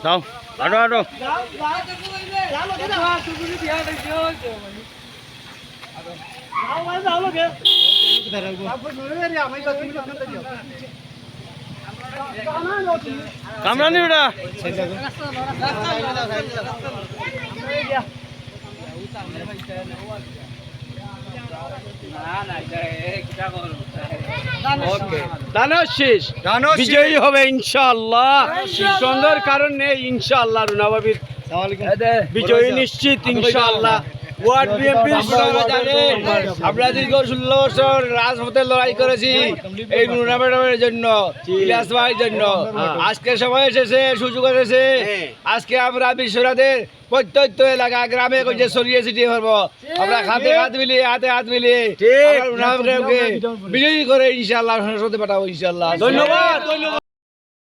দাও আটো আটো কামরানি বেটা দানব শেষ বিজয়ী হবে ইনশাআল্লাহ সুন্দর কারণ নেই ইনশাআল্লাহ রুনাবাবির বিজয়ী নিশ্চিত ইনশাআল্লাহ ওয়ার্ড বিএনপির আমরা দীর্ঘ 16 বছর রাজপথে লড়াই করেছি এই রুনাবাবের জন্য ইলিয়াস ভাইয়ের জন্য আজকে সময় এসেছে সুযোগ এসেছে আজকে আমরা বিশ্বরাতের প্রত্যন্ত এলাকা গ্রামে যে ছড়িয়ে ছিটিয়ে করবো আমরা হাতে হাত মিলিয়ে হাতে হাত মিলিয়ে বিজয়ী করে ইনশাআল্লাহ সংসদে পাঠাবো ইনশাআল্লাহ ধন্যবাদ।